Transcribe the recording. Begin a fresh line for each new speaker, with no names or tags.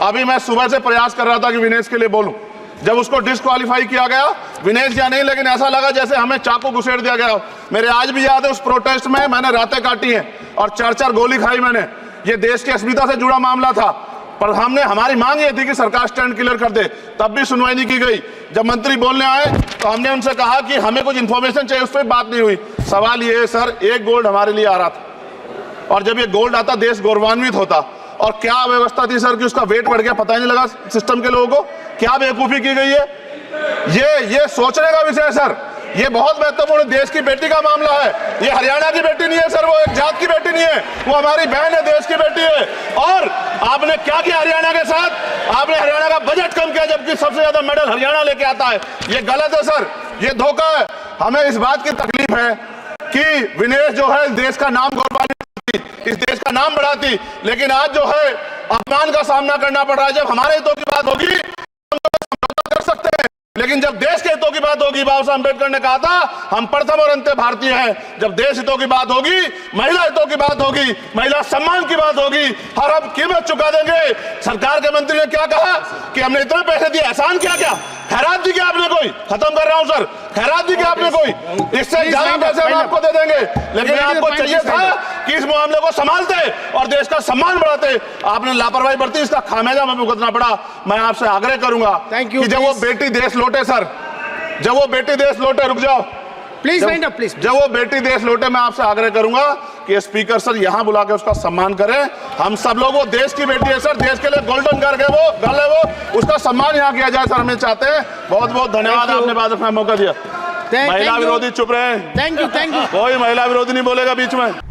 अभी मैं सुबह से प्रयास कर रहा था कि विनेश के लिए बोलूं। जब उसको डिस्क्वालीफाई किया गया, विनेश या नहीं, लेकिन ऐसा लगा जैसे हमें चाकू घुसेड़ दिया गया। मेरे आज भी याद है उस प्रोटेस्ट में मैंने रातें काटी हैं और 4-4 गोली खाई मैंने। ये देश की अस्मिता से जुड़ा मामला था, पर हमारी मांग ये थी कि सरकार स्टैंड क्लियर कर दे, तब भी सुनवाई नहीं की गई। जब मंत्री बोलने आए तो हमने उनसे कहा कि हमें कुछ इंफॉर्मेशन चाहिए, उस पर बात नहीं हुई। सवाल ये है सर, एक गोल्ड हमारे लिए आ रहा था और जब ये गोल्ड आता देश गौरवान्वित होता। और क्या व्यवस्था थी सर कि उसका वेट बढ़ गया, पता ही नहीं लगा सिस्टम के लोगों को। क्या बेवकूफी की गई है, ये सोचने का विषय है सर। ये बहुत महत्वपूर्ण देश की बेटी का मामला है। ये हरियाणा की बेटी नहीं है सर, वो एक जात की बेटी नहीं है, वो हमारी बहन है, देश की बेटी है। और आपने क्या किया हरियाणा के साथ? आपने हरियाणा का बजट कम किया, जबकि सबसे ज्यादा मेडल हरियाणा लेके आता है। ये गलत है सर, ये धोखा है। हमें इस बात की तकलीफ है कि विनेश जो है देश का नाम गौरवान्वित, इस देश का नाम बढ़ाती, लेकिन आज जो है अपमान का सामना करना पड़ रहा है। जब हमारे हितों की बात होगी हम तो समझौता कर सकते हैं, लेकिन जब देश के हितों की बात होगी, बाबा साहब अम्बेडकर ने कहा था हम प्रथम और अंत्य भारतीय हैं। जब देश हितों की बात होगी, महिला हितों की बात होगी, महिला सम्मान की बात होगी, हर हम कीमत चुका देंगे। सरकार के मंत्री ने क्या कहा कि हमने इतने पैसे दिए, एहसान किया क्या? खैरात दी क्या आपने कोई? खत्म कर रहा हूं सर, खैरात दी क्या आपने कोई? इससे ज्यादा पैसे हम आपको दे देंगे, लेकिन आपको चाहिए था कि इस मामले को संभालते और देश का सम्मान बढ़ाते। आपने लापरवाही बरती, इसका खामियाजा हमें भुगतना पड़ा। मैं आपसे आग्रह करूंगा कि जब वो बेटी देश लौटे सर, जब वो बेटी देश लौटे, रुक जाओ
प्लीज प्लीज,
जब वो बेटी देश लौटे, मैं आपसे आग्रह करूंगा कि स्पीकर सर यहां बुला के उसका सम्मान करें। हम सब लोग, वो देश की बेटी है सर, देश के लिए गोल्डन गर्ल है वो, उसका सम्मान यहां किया जाए सर, हमें चाहते हैं। बहुत बहुत धन्यवाद, आपने बात रखने का मौका दिया। महिला विरोधी चुप रहे।
Thank you.
कोई महिला विरोधी नहीं बोलेगा बीच में।